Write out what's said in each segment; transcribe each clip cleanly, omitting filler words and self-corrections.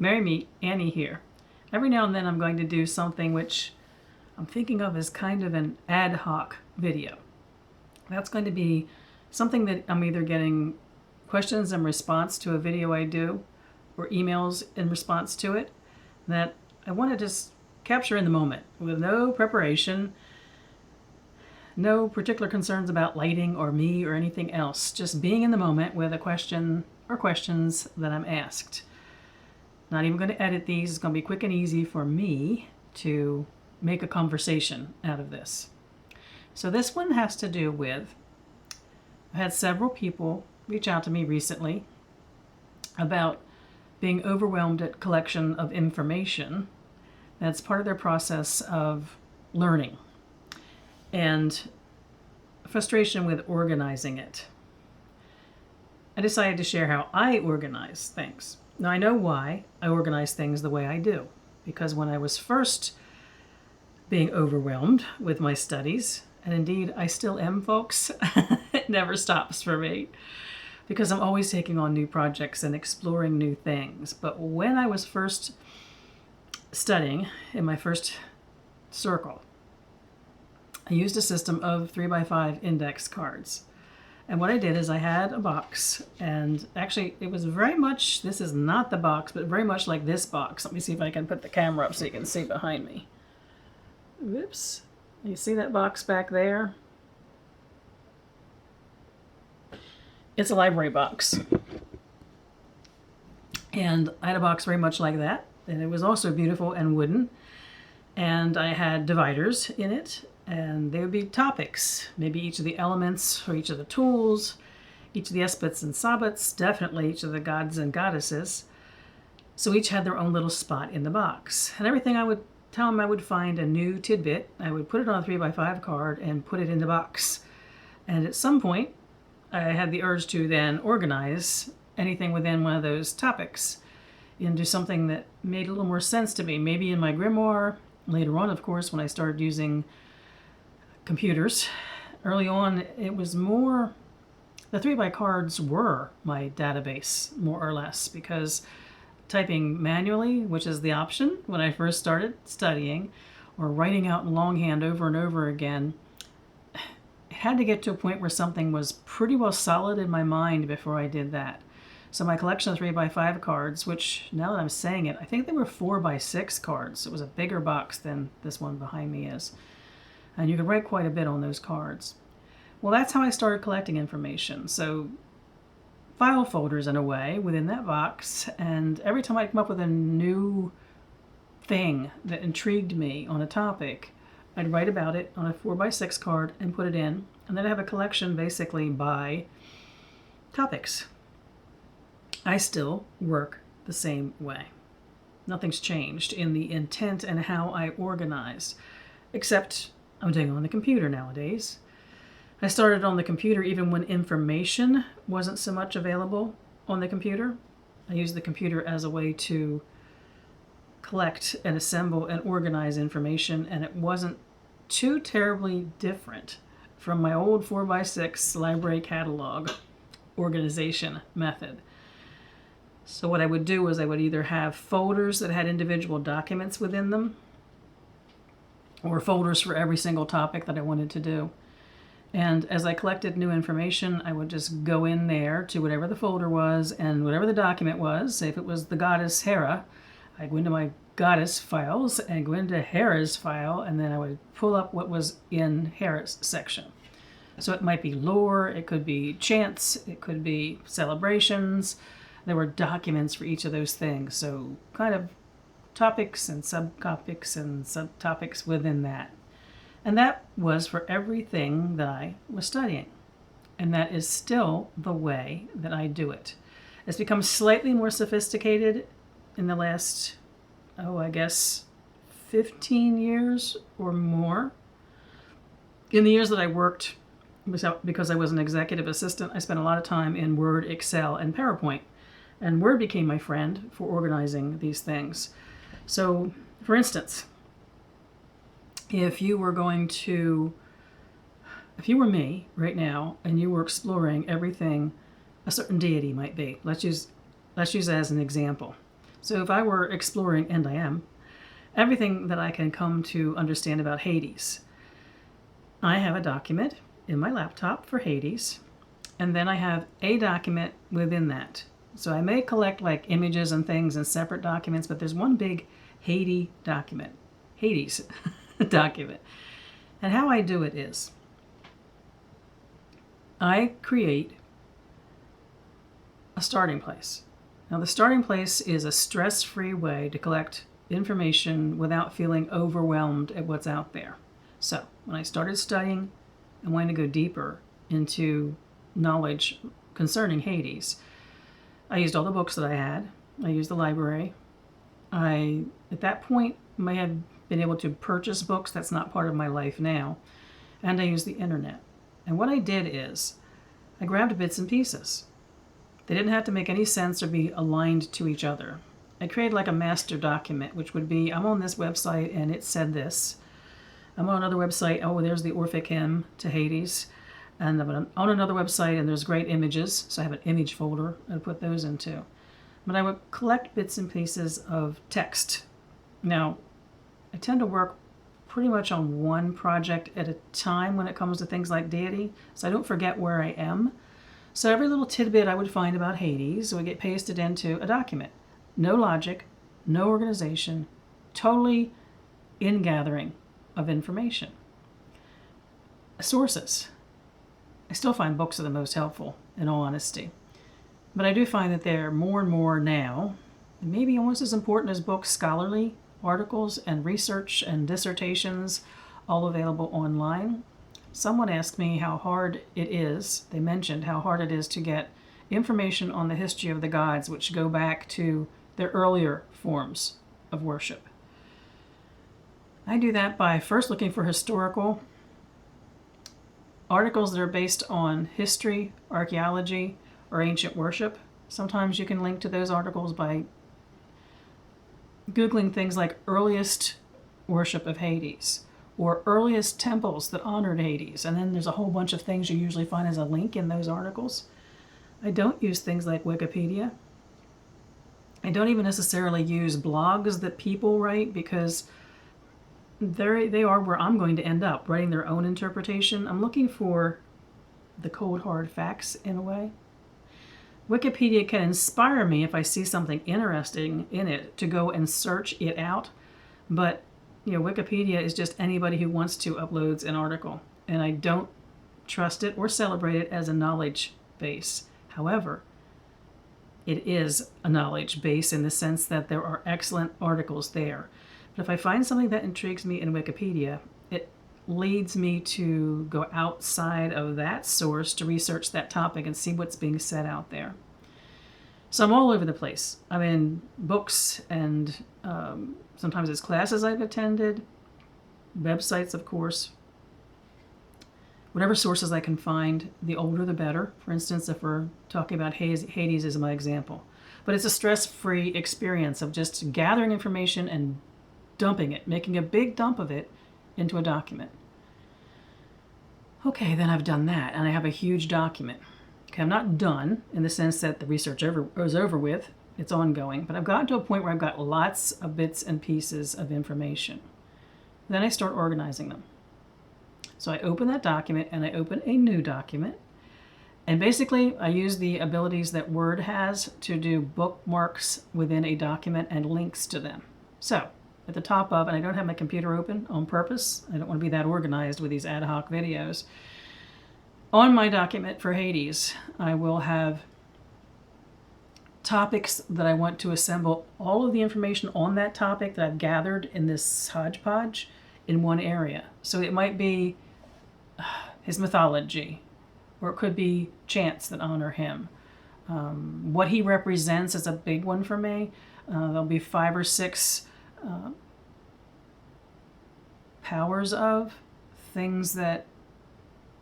Mary Me, Annie here. Every now and then I'm going to do something which I'm thinking of as kind of an ad hoc video. That's going to be something that I'm either getting questions in response to a video I do or emails in response to it that I want to just capture in the moment with no preparation, no particular concerns about lighting or me or anything else, just being in the moment with a question or questions that I'm asked. Not even going to edit these. It's going to be quick and easy for me to make a conversation out of this. So this one has to do with, I've had several people reach out to me recently about being overwhelmed at collection of information that's part of their process of learning and frustration with organizing it. I decided to share how I organize things. Now, I know why I organize things the way I do, because when I was first being overwhelmed with my studies, and indeed I still am, folks, it never stops for me, because I'm always taking on new projects and exploring new things. But when I was first studying in my first circle, I used a system of 3x5 index cards. And what I did is I had a box, and actually it was very much, this is not the box, but very much like this box. Let me see if I can put the camera up so you can see behind me. Whoops. You see that box back there? It's a library box. And I had a box very much like that, and it was also beautiful and wooden. And I had dividers in it, and they would be topics, maybe each of the elements or each of the tools, each of the esbats and sabbats, definitely each of the gods and goddesses. So each had their own little spot in the box. And everything I would tell them, I would find a new tidbit, I would put it on a 3x5 card and put it in the box. And at some point, I had the urge to then organize anything within one of those topics into something that made a little more sense to me, maybe in my grimoire. Later on, of course, when I started using computers. Early on, it was more, the 3x cards were my database, more or less, because typing manually, which is the option when I first started studying, or writing out in longhand over and over again, it had to get to a point where something was pretty well solid in my mind before I did that. So my collection of 3x5 cards, which now that I'm saying it, I think they were 4x6 cards. It was a bigger box than this one behind me is. And you could write quite a bit on those cards. Well, that's how I started collecting information. So file folders in a way within that box, and every time I come up with a new thing that intrigued me on a topic, I'd write about it on a 4x6 card and put it in, and then I have a collection basically by topics. I still work the same way. Nothing's changed in the intent and how I organize, except I'm doing it on the computer nowadays. I started on the computer even when information wasn't so much available on the computer. I used the computer as a way to collect and assemble and organize information, and it wasn't too terribly different from my old 4x6 library catalog organization method. So what I would do was I would either have folders that had individual documents within them, or folders for every single topic that I wanted to do. And as I collected new information, I would just go in there to whatever the folder was and whatever the document was. Say if it was the goddess Hera, I'd go into my goddess files and go into Hera's file, and then I would pull up what was in Hera's section. So it might be lore, it could be chants, it could be celebrations. There were documents for each of those things. So kind of topics and subtopics and subtopics within that. And that was for everything that I was studying. And that is still the way that I do it. It's become slightly more sophisticated in the last, I guess 15 years or more. In the years that I worked, because I was an executive assistant, I spent a lot of time in Word, Excel, and PowerPoint. And Word became my friend for organizing these things. So, for instance, if you were me right now and you were exploring everything a certain deity might be, let's use as an example. So if I were exploring, and I am, everything that I can come to understand about Hades, I have a document in my laptop for Hades, and then I have a document within that. So I may collect like images and things in separate documents, but there's one big Hades document. And how I do it is I create a starting place. Now, the starting place is a stress-free way to collect information without feeling overwhelmed at what's out there. So, when I started studying and wanted to go deeper into knowledge concerning Hades, I used all the books that I had. I used the library. I, at that point, may have been able to purchase books. That's not part of my life now. And I used the internet. And what I did is I grabbed bits and pieces. They didn't have to make any sense or be aligned to each other. I created like a master document, which would be, I'm on this website and it said this. I'm on another website, oh, there's the Orphic hymn to Hades. And I'm on another website and there's great images, so I have an image folder I'd put those into. But I would collect bits and pieces of text. Now, I tend to work pretty much on one project at a time when it comes to things like deity, so I don't forget where I am. So every little tidbit I would find about Hades would get pasted into a document. No logic, no organization, totally ingathering of information. Sources. I still find books are the most helpful, in all honesty. But I do find that they're more and more now, maybe almost as important as books, scholarly articles and research and dissertations, all available online. Someone asked me how hard it is, they mentioned how hard it is to get information on the history of the gods, which go back to their earlier forms of worship. I do that by first looking for historical articles that are based on history, archaeology, or ancient worship. Sometimes you can link to those articles by Googling things like earliest worship of Hades or earliest temples that honored Hades, and then there's a whole bunch of things you usually find as a link in those articles. I don't use things like Wikipedia. I don't even necessarily use blogs that people write because they are where I'm going to end up, writing their own interpretation. I'm looking for the cold hard facts in a way. Wikipedia can inspire me if I see something interesting in it to go and search it out, but Wikipedia is just anybody who wants to uploads an article, and I don't trust it or celebrate it as a knowledge base. However, it is a knowledge base in the sense that there are excellent articles there. But if I find something that intrigues me in Wikipedia, it leads me to go outside of that source to research that topic and see what's being said out there. So I'm all over the place. I'm in books and sometimes it's classes I've attended, websites, of course. Whatever sources I can find, the older the better. For instance, if we're talking about Hades as my example. But it's a stress-free experience of just gathering information and dumping it, making a big dump of it into a document. Okay, then I've done that, and I have a huge document. Okay, I'm not done in the sense that the research is over with. It's ongoing, but I've gotten to a point where I've got lots of bits and pieces of information. Then I start organizing them. So I open that document and I open a new document. And basically, I use the abilities that Word has to do bookmarks within a document and links to them. So at the top of, and I don't have my computer open on purpose. I don't want to be that organized with these ad hoc videos. On my document for Hades, I will have topics that I want to assemble all of the information on that topic that I've gathered in this hodgepodge in one area. So it might be his mythology, or it could be chants that honor him. What he represents is a big one for me. There'll be 5 or 6 powers of things that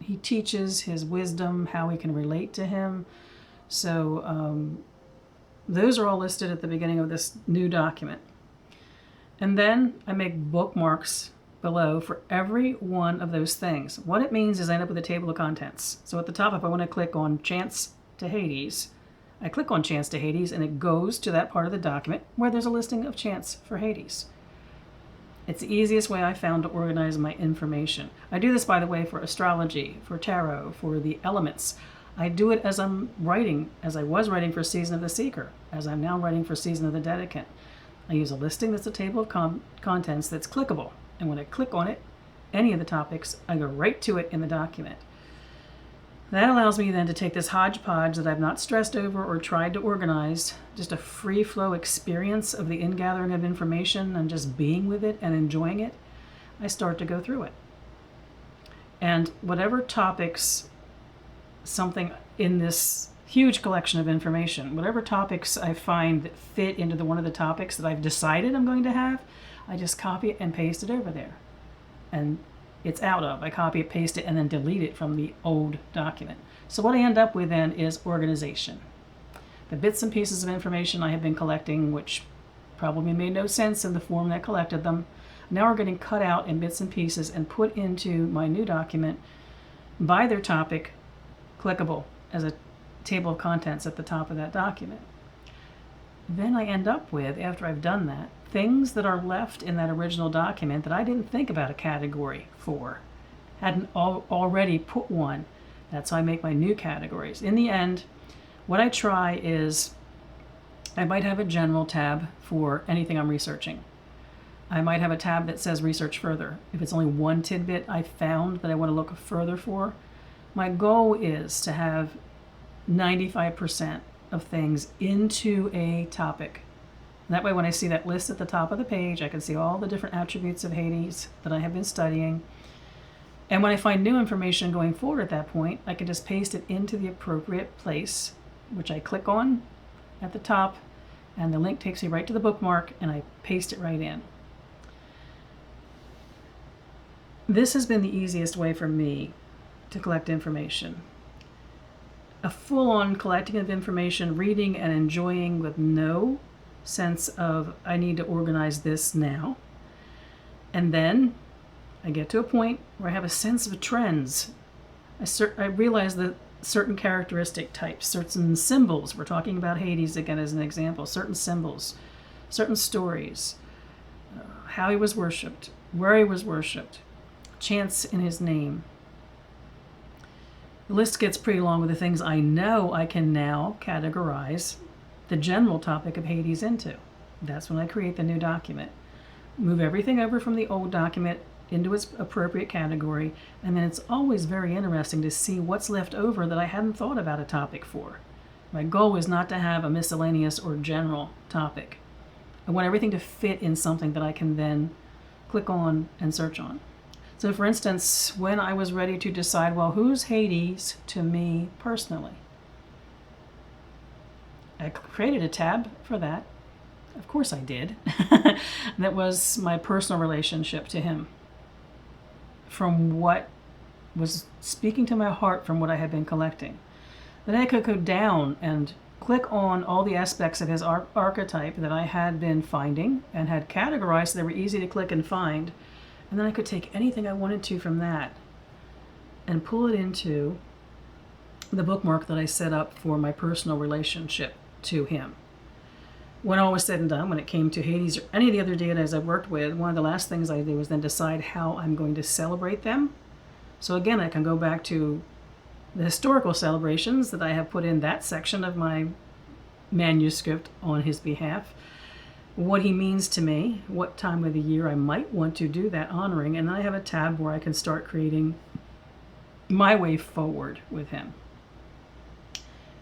he teaches, his wisdom, how we can relate to him. So those are all listed at the beginning of this new document. And then I make bookmarks below for every one of those things. What it means is I end up with a table of contents. So at the top, if I want to click on Chants to Hades, I click on Chants to Hades and it goes to that part of the document where there's a listing of chants for Hades. It's the easiest way I found to organize my information. I do this, by the way, for astrology, for tarot, for the elements. I do it as I'm writing, as I was writing for Season of the Seeker, as I'm now writing for Season of the Dedicant. I use a listing that's a table of contents that's clickable. And when I click on it, any of the topics, I go right to it in the document. That allows me then to take this hodgepodge that I've not stressed over or tried to organize, just a free flow experience of the ingathering of information and just being with it and enjoying it. I start to go through it. And whatever topics, something in this huge collection of information, whatever topics I find that fit into one of the topics that I've decided I'm going to have, I just copy it and paste it over there. And it's out of. I copy it, paste it, and then delete it from the old document. So what I end up with then is organization. The bits and pieces of information I have been collecting, which probably made no sense in the form that collected them, now are getting cut out in bits and pieces and put into my new document by their topic, clickable as a table of contents at the top of that document. Then I end up with, after I've done that, things that are left in that original document that I didn't think about a category for. Hadn't already put one. That's how I make my new categories. In the end, what I try is, I might have a general tab for anything I'm researching. I might have a tab that says research further. If it's only one tidbit I found that I want to look further for, my goal is to have 95% of things into a topic. That way, when I see that list at the top of the page, I can see all the different attributes of Hades that I have been studying. And when I find new information going forward at that point, I can just paste it into the appropriate place, which I click on at the top, and the link takes me right to the bookmark, and I paste it right in. This has been the easiest way for me to collect information. A full-on collecting of information, reading and enjoying with no sense of, I need to organize this now. And then I get to a point where I have a sense of trends. I realize that certain characteristic types, certain symbols, we're talking about Hades again as an example, certain symbols, certain stories, how he was worshipped, where he was worshipped, chants in his name. The list gets pretty long with the things I know I can now categorize the general topic of Hades into. That's when I create the new document. Move everything over from the old document into its appropriate category, and then it's always very interesting to see what's left over that I hadn't thought about a topic for. My goal is not to have a miscellaneous or general topic. I want everything to fit in something that I can then click on and search on. So for instance, when I was ready to decide, well, who's Hades to me personally? I created a tab for that. Of course I did. That was my personal relationship to him. From what was speaking to my heart from what I had been collecting. Then I could go down and click on all the aspects of his archetype that I had been finding and had categorized so they were easy to click and find. And then I could take anything I wanted to from that and pull it into the bookmark that I set up for my personal relationship to him. When all was said and done, when it came to Hades or any of the other deities I worked with, one of the last things I did was then decide how I'm going to celebrate them. So again, I can go back to the historical celebrations that I have put in that section of my manuscript on his behalf, what he means to me, what time of the year I might want to do that honoring, and then I have a tab where I can start creating my way forward with him.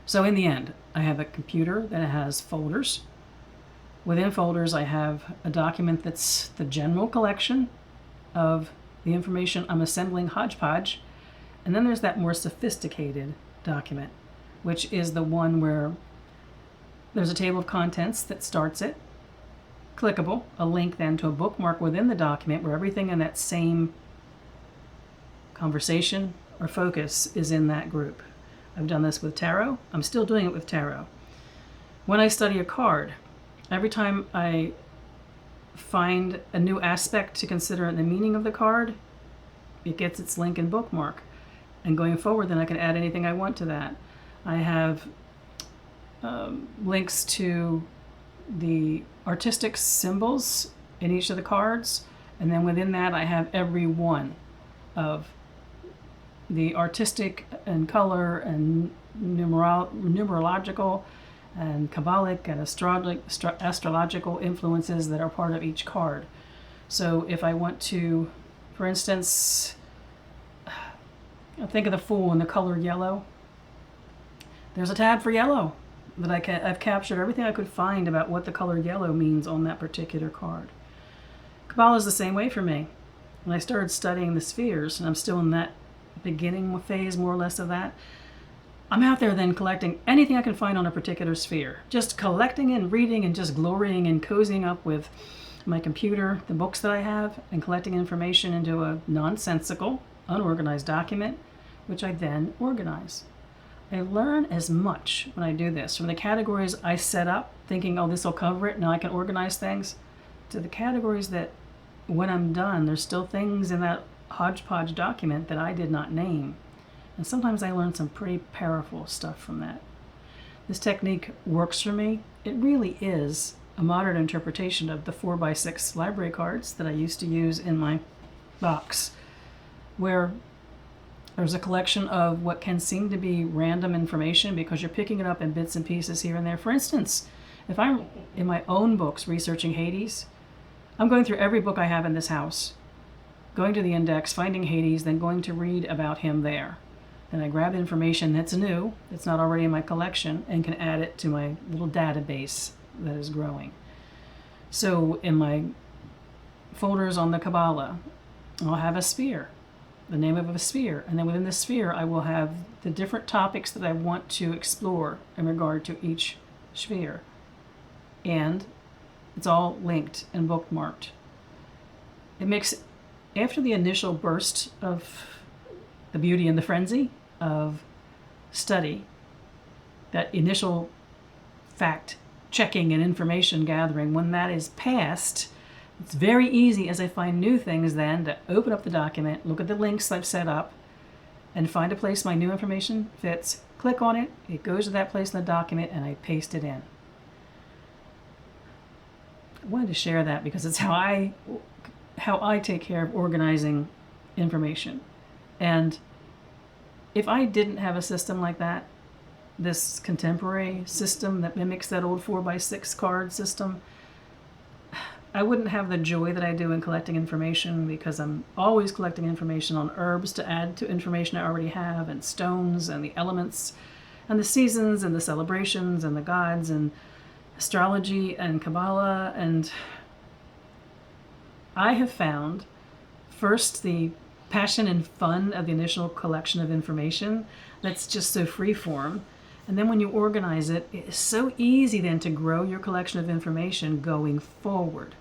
So in the end, I have a computer that has folders. Within folders, I have a document that's the general collection of the information I'm assembling hodgepodge. And then there's that more sophisticated document, which is the one where there's a table of contents that starts it, clickable, a link then to a bookmark within the document where everything in that same conversation or focus is in that group. I've done this with tarot. I'm still doing it with tarot. When I study a card, every time I find a new aspect to consider in the meaning of the card, it gets its link and bookmark. And going forward, then I can add anything I want to that. I have links to the artistic symbols in each of the cards, and then within that I have every one of the artistic and color and numerological and Kabbalic and astrological influences that are part of each card. So if I want to, for instance, think of the Fool in the color yellow. There's a tab for yellow that I've captured everything I could find about what the color yellow means on that particular card. Kabbalah is the same way for me. When I started studying the spheres, and I'm still in that beginning phase more or less of that, I'm out there then collecting anything I can find on a particular sphere. Just collecting and reading and just glorying and cozying up with my computer, the books that I have, and collecting information into a nonsensical, unorganized document, which I then organize. I learn as much when I do this, from the categories I set up, thinking, oh, this will cover it, now I can organize things, to the categories that when I'm done, there's still things in that hodgepodge document that I did not name. And sometimes I learn some pretty powerful stuff from that. This technique works for me. It really is a modern interpretation of the 4x6 library cards that I used to use in my box, where there's a collection of what can seem to be random information because you're picking it up in bits and pieces here and there. For instance, if I'm in my own books researching Hades, I'm going through every book I have in this house, going to the index, finding Hades, then going to read about him there. Then I grab information that's new, that's not already in my collection, and can add it to my little database that is growing. So in my folders on the Kabbalah, I'll have a sphere, the name of a sphere, and then within the sphere I will have the different topics that I want to explore in regard to each sphere. And it's all linked and bookmarked. It makes, after the initial burst of the beauty and the frenzy of study, that initial fact checking and information gathering, when that is past, it's very easy as I find new things then to open up the document, look at the links I've set up, and find a place my new information fits, click on it, it goes to that place in the document, and I paste it in. I wanted to share that because it's how I take care of organizing information. And if I didn't have a system like that, this contemporary system that mimics that old 4x6 card system, I wouldn't have the joy that I do in collecting information, because I'm always collecting information on herbs to add to information I already have, and stones and the elements and the seasons and the celebrations and the gods and astrology and Kabbalah. And I have found, first, the passion and fun of the initial collection of information that's just so freeform. And then when you organize it, it's so easy then to grow your collection of information going forward.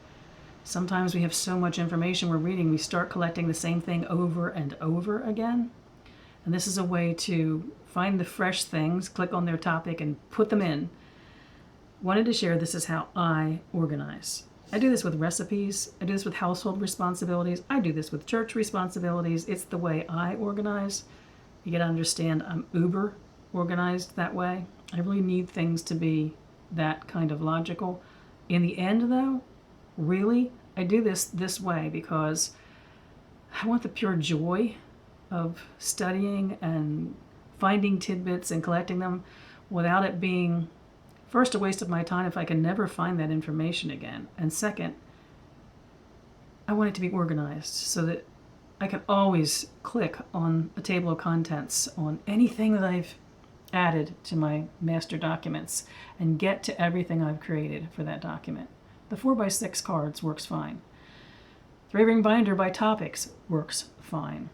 Sometimes we have so much information we're reading, we start collecting the same thing over and over again. And this is a way to find the fresh things, click on their topic, and put them in. Wanted to share this is how I organize. I do this with recipes. I do this with household responsibilities. I do this with church responsibilities. It's the way I organize. You got to understand I'm uber organized that way. I really need things to be that kind of logical. In the end, though, really, I do this way because I want the pure joy of studying and finding tidbits and collecting them without it being, first, a waste of my time if I can never find that information again. And second, I want it to be organized so that I can always click on a table of contents on anything that I've added to my master documents and get to everything I've created for that document. The 4x6 cards works fine. 3-ring binder by topics works fine.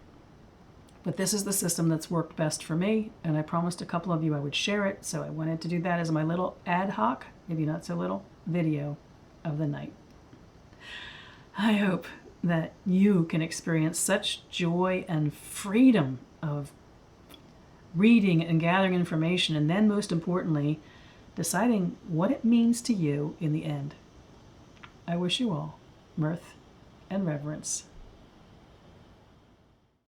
But this is the system that's worked best for me, and I promised a couple of you I would share it, so I wanted to do that as my little ad hoc, maybe not so little, video of the night. I hope that you can experience such joy and freedom of reading and gathering information, and then most importantly, deciding what it means to you in the end. I wish you all mirth and reverence.